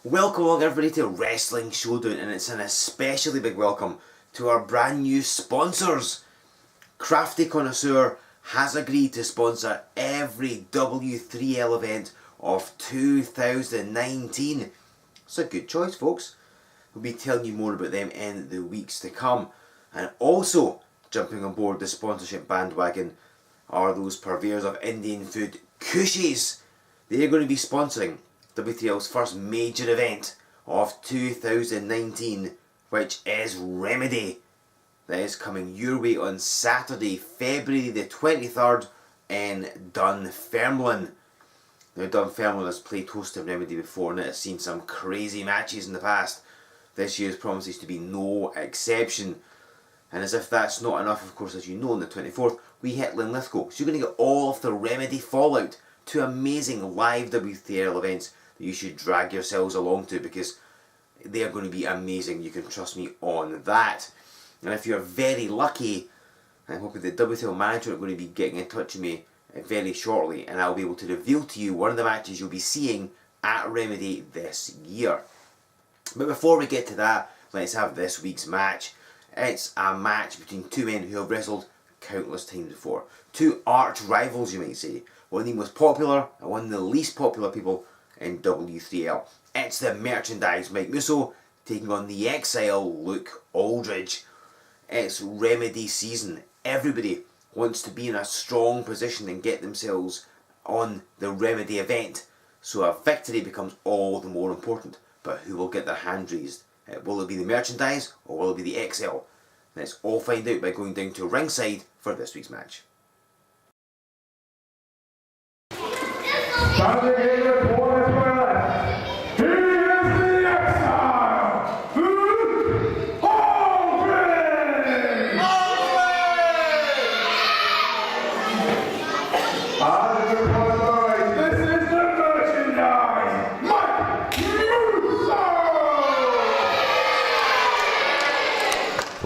Welcome along everybody to Wrestling Showdown, and it's an especially big welcome to our brand new sponsors. Crafty Connoisseur has agreed to sponsor every W3L event of 2019. It's a good choice, folks. We'll be telling you more about them in the weeks to come. And also jumping on board the sponsorship bandwagon are those purveyors of Indian food, Cushies. They're going to be sponsoring W3L's first major event of 2019, which is Remedy. That is coming your way on Saturday, February the 23rd in Dunfermline. Now, Dunfermline has played host to Remedy before, and it has seen some crazy matches in the past. This year's promises to be no exception. And as if that's not enough, of course, as you know, on the 24th, we hit Linlithgow. So you're going to get all of the Remedy fallout, two amazing live W3L events that you should drag yourselves along to, because they are going to be amazing. You can trust me on that. And if you're very lucky, I'm hoping the W3L manager are going to be getting in touch with me very shortly, and I'll be able to reveal to you one of the matches you'll be seeing at Remedy this year. But before we get to that, let's have this week's match. It's a match between two men who have wrestled countless times before. Two arch rivals, you might say. One of the most popular and one of the least popular people in W3L. It's the merchandise Mike Musso taking on the Exile Luke Aldridge. It's Remedy season. Everybody wants to be in a strong position and get themselves on the Remedy event. So a victory becomes all the more important. But who will get their hand raised? Will it be the merchandise or will it be the Exile? Let's all find out by going down to ringside for this week's match.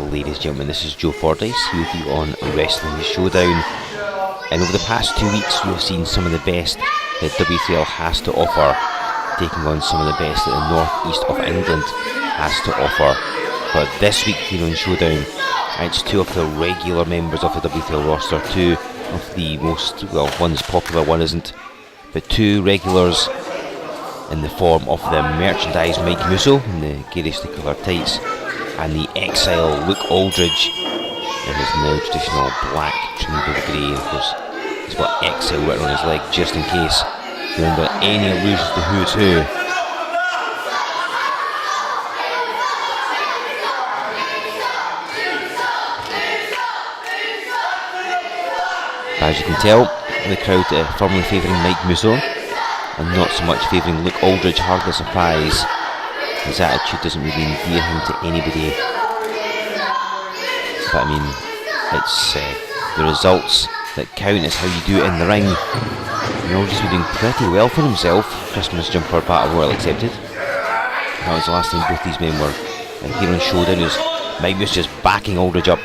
Ladies and gentlemen, this is Joe Fordyce here with you on Wrestling Showdown. And over the past 2 weeks we have seen some of the best that W3L has to offer, taking on some of the best that the North East of England has to offer. But this week here on Showdown, it's two of the regular members of the W3L roster, two of the most, well, one's popular, one isn't, but two regulars in the form of the merchandise Mike Musso in the garishly coloured tights, and the Exile Luke Aldridge in his now traditional black trimmed with grey. Of course, he's got Exile written on his leg just in case you're under any illusions to who's who. As you can tell, the crowd firmly favouring Mike Musso and not so much favouring Luke Aldridge, hardly a surprise. His attitude doesn't really endear him to anybody. But I mean, it's the results that count. Is how you do it in the ring. And Aldridge's been doing pretty well for himself. Christmas Jumper Battle Royal accepted. That was the last time both these men were here on Showdown. Is Mike Musso just backing Aldridge up.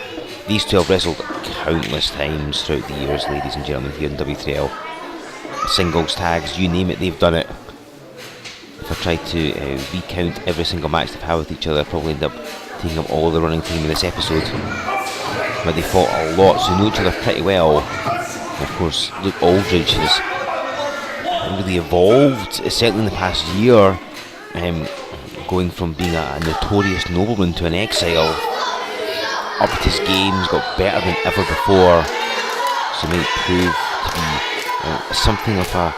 These two have wrestled countless times throughout the years, ladies and gentlemen, here in W3L. Singles, tags, you name it, they've done it. If I tried to recount every single match they've had with each other, I'd probably end up taking up all the running time in this episode. But they fought a lot, so they know each other pretty well. And of course, Luke Aldridge has really evolved, certainly in the past year, going from being a notorious nobleman to an exile. Upped his game, he's got better than ever before, so it might prove to be something of a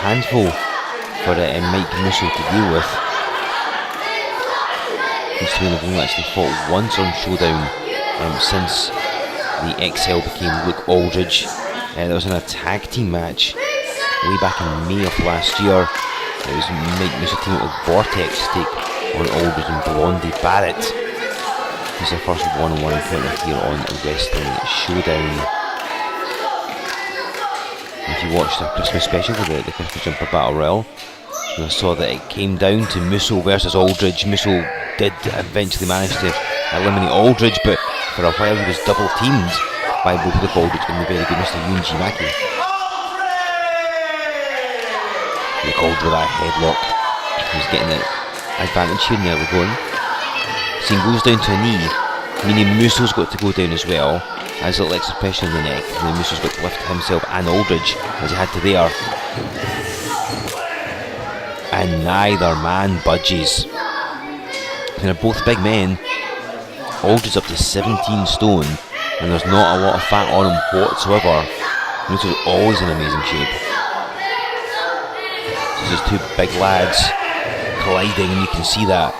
handful for Mike Musso to deal with. These two men have only actually fought once on Showdown since the Exile became Luke Aldridge. That was in a tag team match way back in May of last year. It was Mike Musso teaming up with Vortex to take on Aldridge and Blondie Barrett. This is their first one-on-one encounter here on Wrestling Showdown. If you watched the Christmas special for the Christmas Jumper Battle Royal, you saw that it came down to Musso versus Aldridge. Musso did eventually manage to eliminate Aldridge, but for a while he was double teamed by both Luke Aldridge and the very good Mr. Yunji Maki. Luke Aldridge with a headlock. He's getting the advantage here, nearly going. Scene goes down to a knee, meaning Musso's got to go down as well, as it lets pressure on the neck, and then Musso's got to lift himself and Aldridge, as he had to there. And neither man budges. And they're both big men. Aldridge up to 17 stone, and there's not a lot of fat on him whatsoever. Musso's always in amazing shape. So there's two big lads colliding, and you can see that.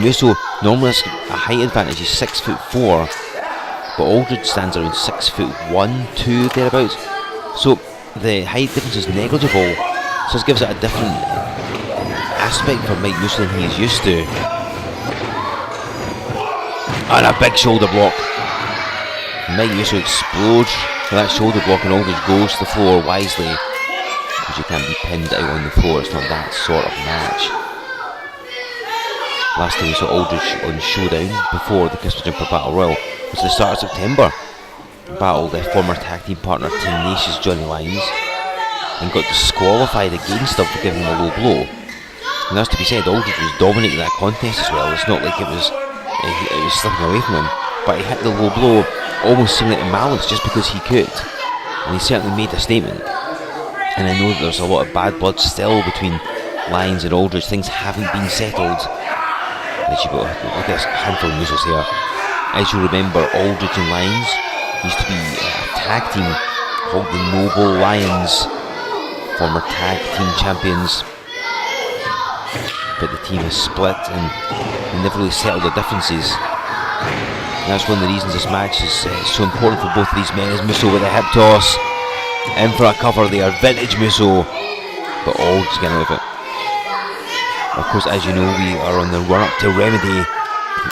Musso normally has a height advantage, he's 6'4", but Aldridge stands around 6'1", 2 thereabouts. So the height difference is negligible. So this gives it a different aspect for Mike Musso than he is used to. And a big shoulder block. Mike Musso explodes with that shoulder block, and Aldridge goes to the floor wisely, because you can't be pinned out on the floor. It's not that sort of match. Last time we saw Aldridge on Showdown, before the Christmas Jumper Battle Royal, was the start of September. Battled their former tag team partner Tenacious Johnny Lyons, and got disqualified against him for giving him a low blow. And that's to be said, Aldridge was dominating that contest as well. It's not like it was slipping away from him, but he hit the low blow almost seeming like malice just because he could, and he certainly made a statement. And I know that there's a lot of bad blood still between Lyons and Aldridge. Things haven't been settled. As you go, look at this handful of Mussos here. As you remember, Aldridge and Lyons used to be a tag team called the Noble Lions, former tag team champions. But the team has split and they never really settled their differences. And that's one of the reasons this match is so important for both of these men. Is Musso with a hip toss, in for a cover there, vintage Musso, but Aldridge getting out of it. Of course, as you know, we are on the run up to Remedy.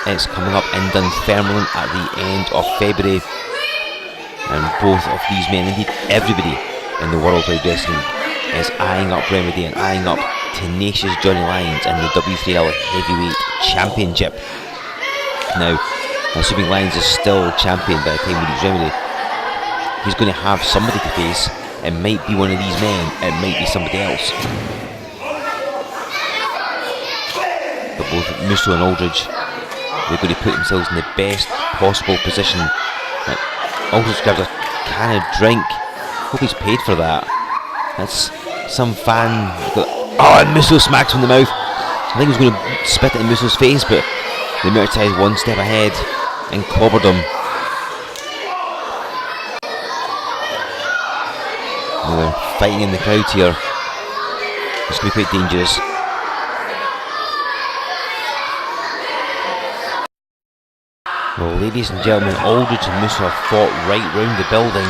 It's coming up in Dunfermline at the end of February, and both of these men, indeed everybody in the World Wide Wrestling, is eyeing up Remedy and eyeing up Tenacious Johnny Lyons in the W3L Heavyweight Championship. Now, assuming Lyons is still champion by the time we reach Remedy, he's going to have somebody to face. It might be one of these men, it might be somebody else. But both Musso and Aldridge, they're going to put themselves in the best possible position. Aldridge grabs a can of drink. Hope he's paid for that. That's some fan. Oh, and Musso smacks him in the mouth. I think he was going to spit it in Musso's face, but the Merseyside one step ahead and clobbered him. And they're fighting in the crowd here. It's going to be quite dangerous. Well, ladies and gentlemen, Aldridge and Musso have fought right round the building,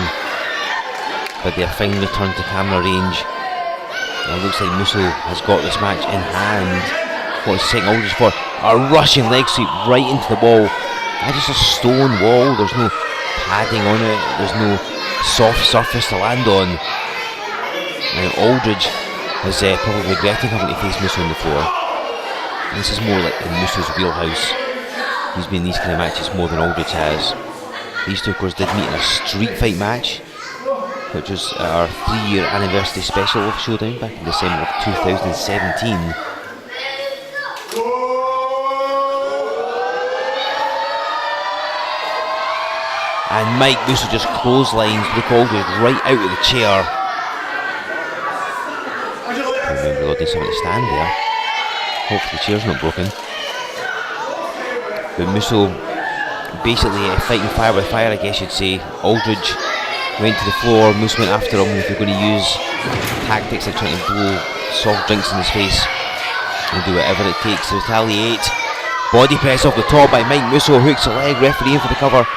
but they have finally returned to camera range. And it looks like Musso has got this match in hand. What is setting Aldridge for? A rushing leg sweep right into the wall. That's just a stone wall, there's no padding on it, there's no soft surface to land on. Now Aldridge is probably regretting having to face Musso on the floor. This is more like in Musso's wheelhouse. He's been in these kind of matches more than Aldridge has. These two, of course, did meet in a street fight match, which was our 3-year anniversary special of Showdown back in December of 2017. And Mike Musso just clotheslines Luke Aldridge right out of the chair. Remember, they'll do something to stand there. Hopefully the chair's not broken. But Musso basically fighting fire with fire, I guess you'd say. Aldridge went to the floor, Musso went after him. If you're going to use tactics like trying to blow soft drinks in his face, he'll do whatever it takes to retaliate. Body press off the top by Mike Musso, hooks a leg, referee in for the cover.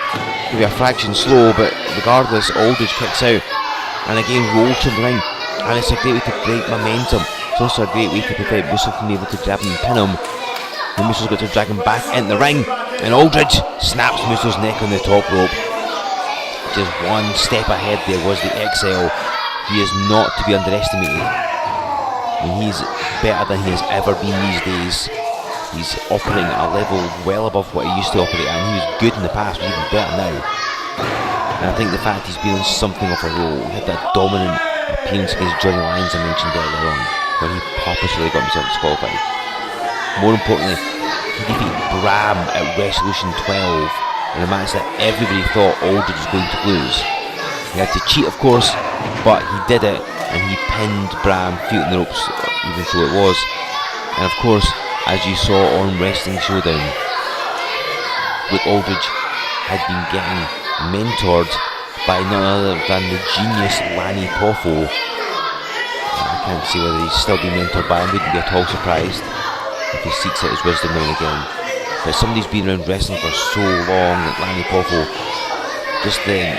Maybe a fraction slow, but regardless, Aldridge kicks out and again rolls to the ring, and it's a great way to break momentum. It's also a great way to prevent Musso from being able to grab him and pin him. And Musso's got to drag him back in the ring, and Aldridge snaps Musso's neck on the top rope. Just one step ahead there was the XL. He is not to be underestimated, and he's better than he has ever been these days. He's operating at a level well above what he used to operate at, and he was good in the past, but even better now. And I think the fact he's been on something of a roll, he had that dominant appearance against Johnny Lyons I mentioned earlier on. when he purposely got himself disqualified. More importantly, he defeated Bram at Resolution 12 in a match that everybody thought Aldridge was going to lose. He had to cheat, of course, but he did it, and he pinned Bram, feet on the ropes, even though it was. And of course, as you saw on Wrestling Showdown, Luke Aldridge had been getting mentored by none other than the genius Lanny Poffo. I can't see whether he's still being mentored by him, wouldn't be at all surprised if he seeks out his wisdom now and again. But somebody's been around wrestling for so long that Lanny Poffo, just the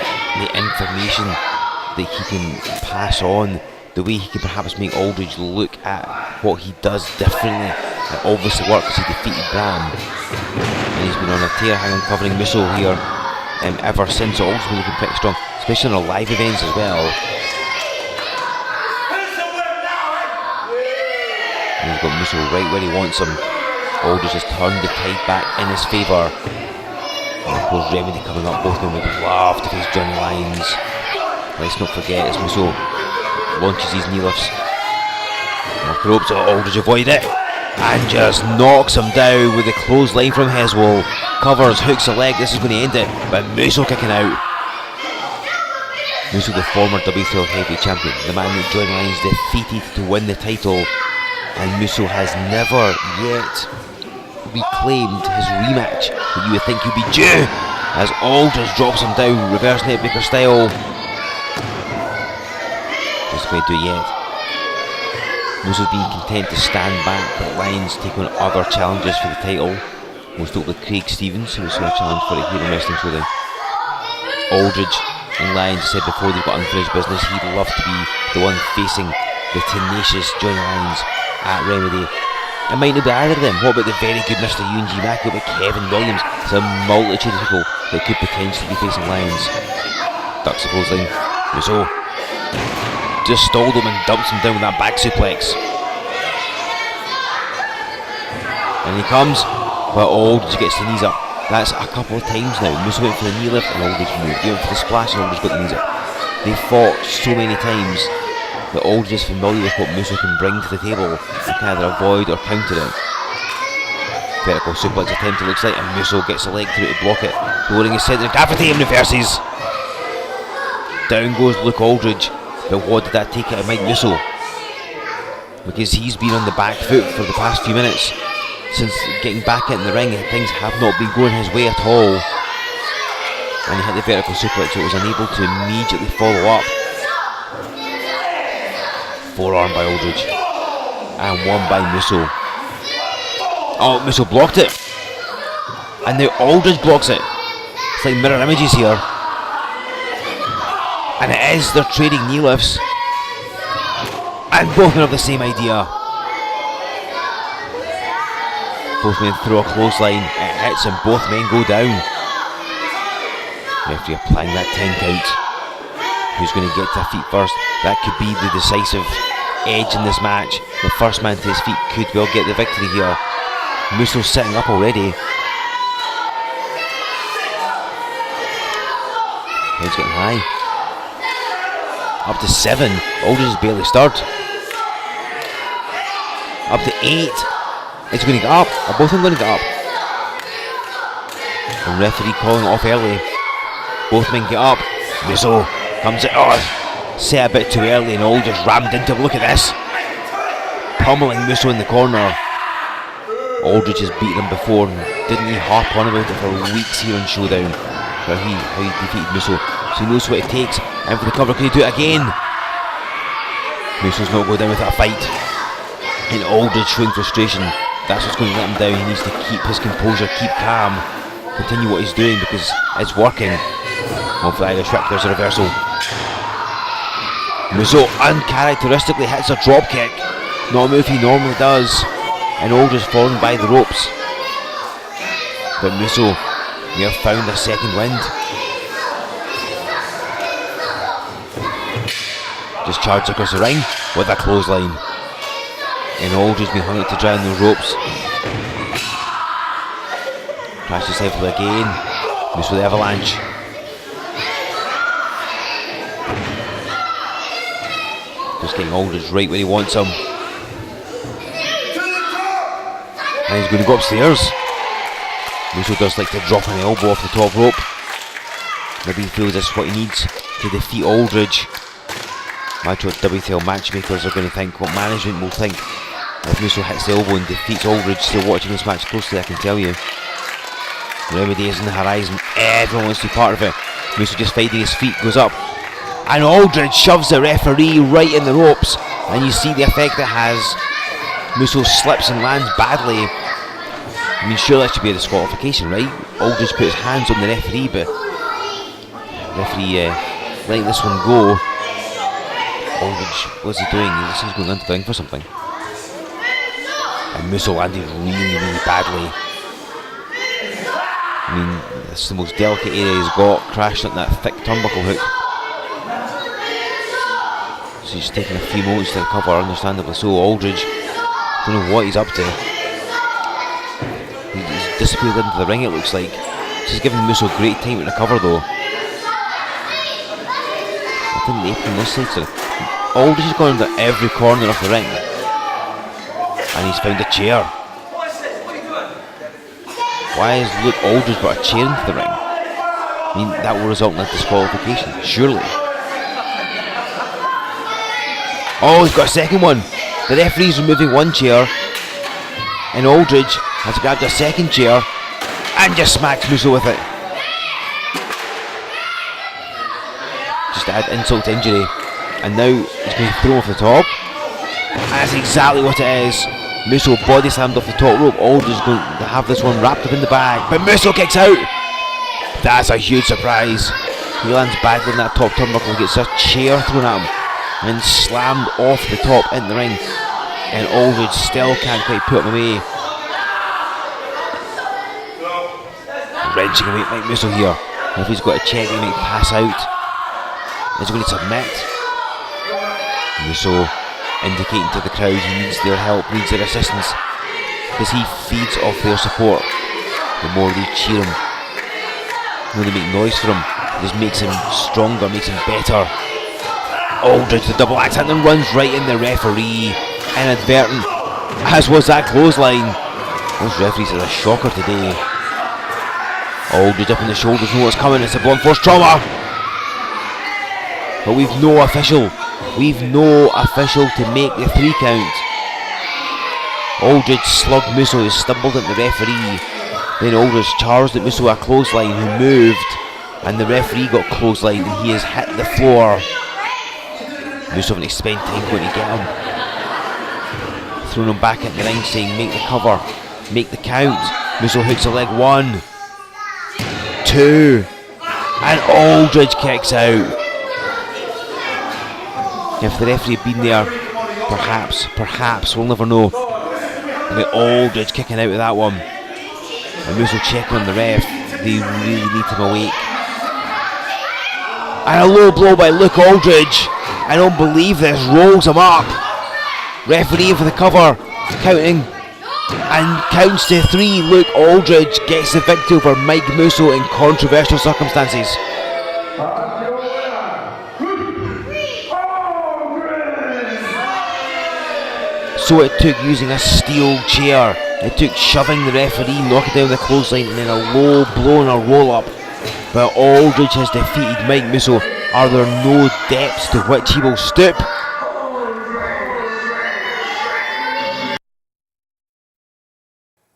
information that he can pass on, the way he can perhaps make Aldridge look at what he does differently, it obviously works because he defeated Bram, and he's been on a tear hanging covering Musso here ever since. So Aldridge's been looking pretty strong, especially on our live events as well. And he's got Musso right where he wants him. Aldridge has turned the tide back in his favour. And of course Remedy coming up, both of them would love to face Johnny Lyons. Let's not forget as Musso launches his knee lifts off the ropes. Aldridge avoid it and just knocks him down with the clothesline from Hezwall. Covers, hooks a leg, this is going to end it, but Musso kicking out. Musso, the former W3L heavyweight champion, the man that Johnny Lyons defeated to win the title, and Musso has never yet reclaimed his rematch that you would think he'd be due, as Aldridge drops him down, reverse neckbreaker style. Just going to do it yet. Musso's been content to stand back, but Lyons take on other challenges for the title, most notably Craig Stevens, who was on a challenge for it here in Wrestling Showdown. Aldridge and Lyons said before they've got unfinished business he'd love to be the one facing the tenacious Johnny Lyons at Remedy. It might not be either of them. What about the very good Mr. UNG Mack? What about Kevin Williams? There's a multitude of people that could potentially be facing Lyons. Ducks the clothesline. Musso just stalled him and dumps him down with that back suplex. And he comes, but Aldridge gets the knees up. That's a couple of times now. Musso went for the knee lift and Aldridge moved. He went for the splash and Aldridge got the knees up. They fought so many times that Aldridge is familiar with what Musso can bring to the table and can either avoid or counter it. Vertical suplex attempt it looks like, and Musso gets the leg through to block it, lowering his centre of gravity and reverses. Down goes Luke Aldridge, but what did that take out of Mike Musso? Because he's been on the back foot for the past few minutes. Since getting back in the ring, things have not been going his way at all. And he hit the vertical suplex, so it was unable to immediately follow up. Forearm by Aldridge, and one by Musso. Oh, Musso blocked it, and now Aldridge blocks it. It's like mirror images here, and it is, they're trading knee lifts, and both men have the same idea. Both men throw a clothesline, it hits, and both men go down. Referee applying that 10 count. Who's going to get to feet first? That could be the decisive edge in this match. The first man to his feet could well get the victory here. Musso's sitting up already. Head's getting high. Up to 7. Aldridge is barely stirred. Up to 8. It's going to get up. Are both of them going to get up? The referee calling it off early. Both men get up. Musso comes it. Oh, set a bit too early and Aldridge rammed into him. Look at this. Pummeling Musso in the corner. Aldridge has beaten him before, and didn't he harp on about it for weeks here on Showdown? How he defeated Musso. So he knows what it takes. And for the cover, can he do it again? Musso's not going down without a fight. And Aldridge showing frustration. That's what's going to let him down. He needs to keep his composure, keep calm, continue what he's doing because it's working. Off the Irish whip, there's a reversal. Musso uncharacteristically hits a drop kick. Not a move he normally does. And Aldridge falling by the ropes. But Musso may have found a second wind. Just charged across the ring with a clothesline. And Aldridge been hung out to dry on those ropes. Crashes heavily again. Musso the avalanche. Just getting Aldridge right where he wants him. And he's going to go upstairs. Musso does like to drop an elbow off the top rope. Maybe he feels this is what he needs to defeat Aldridge. Imagine what W3L matchmakers are going to think, what management will think. If Musso hits the elbow and defeats Aldridge, still watching this match closely, I can tell you. Remedy is in the horizon, everyone wants to be part of it. Musso just finding his feet, goes up. And Aldridge shoves the referee right in the ropes. And you see the effect it has. Musso slips and lands badly. I mean, sure, that should be a disqualification, right? Aldridge put his hands on the referee, but referee letting this one go. Aldridge, what's he doing? He's going into the ring for something. And Musso landed really, really badly. I mean, this is the most delicate area he's got, crashed into that thick turnbuckle hook. So he's taking a few moments to recover, understandably so. Aldridge, don't know what he's up to. He's disappeared into the ring, it looks like. This is giving Musso great time to recover though. I think the apron this side. Aldridge has gone into every corner of the ring. And he's found a chair. Why has Luke Aldridge brought a chair into the ring? I mean, that will result in a disqualification, surely. Oh, he's got a second one. The referee's removing one chair, and Aldridge has grabbed a second chair and just smacks Musso with it. Just to add insult to injury. And now he's going to throw off the top. And that's exactly what it is. Musso body slammed off the top rope. Aldridge is going to have this one wrapped up in the bag, but Musso kicks out. That's a huge surprise. He lands badly in that top turnbuckle, gets a chair thrown at him and slammed off the top in the ring. And Aldridge still can't quite put him away. Wrenching away Mike Musso here. If he's got a check, he might pass out. Is he going to submit? Musso indicating to the crowd he needs their help, needs their assistance, because he feeds off their support. The more they cheer him, the more they make noise for him, it just makes him stronger, makes him better. Aldridge, the double axe handle, runs right in the referee, inadvertent, as was that clothesline. Those referees are a shocker today. Aldridge up on the shoulders, know what's coming, it's a blunt force trauma. But we've no official. We've no official to make the 3 count. Aldridge slugged Musso, who stumbled at the referee. Then Aldridge charged at Musso a clothesline, who moved, and the referee got clotheslined and he has hit the floor. Musso having to spend time going to get him. Throwing him back at the ring, saying make the cover, make the count. Musso hooks a leg, 1, 2, and Aldridge kicks out. If the referee had been there, perhaps, we'll never know. Look at Aldridge kicking out of that one. And Musso checking on the ref. They really need him awake. And a low blow by Luke Aldridge. I don't believe this. Rolls him up. Referee for the cover. Counting. And counts to 3. Luke Aldridge gets the victory over Mike Musso in controversial circumstances. So it took using a steel chair, it took shoving the referee, knocking down the clothesline, and then a low blow and a roll up. But Aldridge has defeated Mike Musso. Are there no depths to which he will stoop?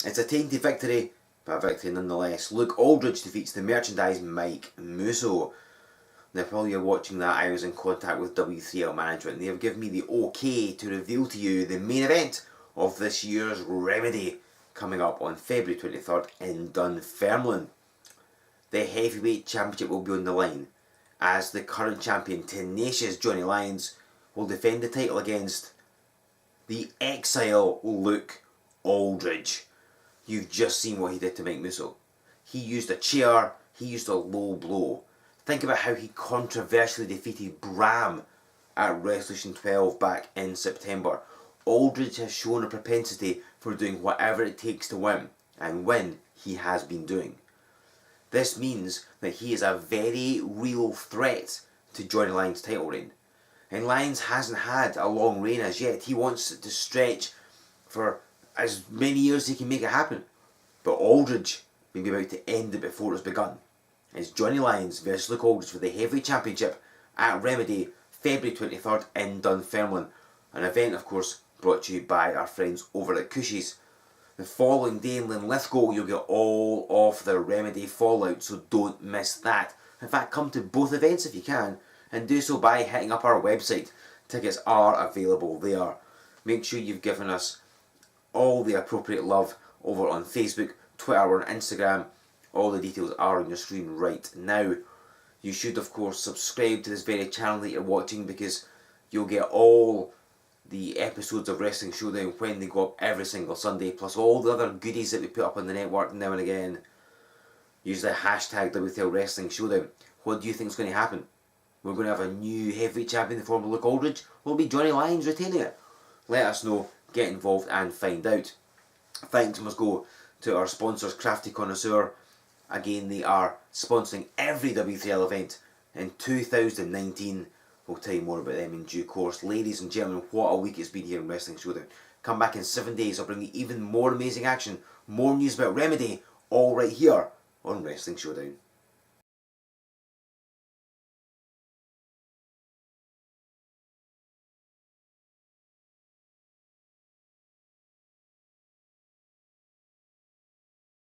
It's a tainted victory, but a victory nonetheless. Luke Aldridge defeats the merchandise Mike Musso. Now, while you're watching that, I was in contact with W3L management and they have given me the OK to reveal to you the main event of this year's Remedy, coming up on February 23rd in Dunfermline. The Heavyweight Championship will be on the line, as the current champion, tenacious Johnny Lyons, will defend the title against the Exile Luke Aldridge. You've just seen what he did to Mike Musso. He used a chair, he used a low blow. Think about how he controversially defeated Bram at Resolution 12 back in September. Aldridge has shown a propensity for doing whatever it takes to win, and win he has been doing. This means that he is a very real threat to Johnny Lyons' title reign. And Lyons hasn't had a long reign as yet. He wants it to stretch for as many years as he can make it happen. But Aldridge may be about to end it before it's begun. It's Johnny Lyons versus Luke Aldridge for the Heavyweight Championship at Remedy, February 23rd in Dunfermline. An event, of course, brought to you by our friends over at Cushie's. The following day in Linlithgow, you'll get all of the Remedy Fallout, so don't miss that. In fact, come to both events if you can, and do so by hitting up our website. Tickets are available there. Make sure you've given us all the appropriate love over on Facebook, Twitter and Instagram. All the details are on your screen right now. You should of course subscribe to this very channel that you're watching, because you'll get all the episodes of Wrestling Showdown when they go up every single Sunday, plus all the other goodies that we put up on the network now and again. Use the hashtag W3L Wrestling Showdown. What do you think is going to happen? We're going to have a new heavyweight champion in the form of Luke Aldridge. Will it be Johnny Lyons retaining it? Let us know, get involved and find out. Thanks must go to our sponsors, Crafty Connoisseur. Again, they are sponsoring every W3L event in 2019. We'll tell you more about them in due course. Ladies and gentlemen, what a week it's been here in Wrestling Showdown. Come back in 7 days, I'll bring you even more amazing action, more news about Remedy, all right here on Wrestling Showdown.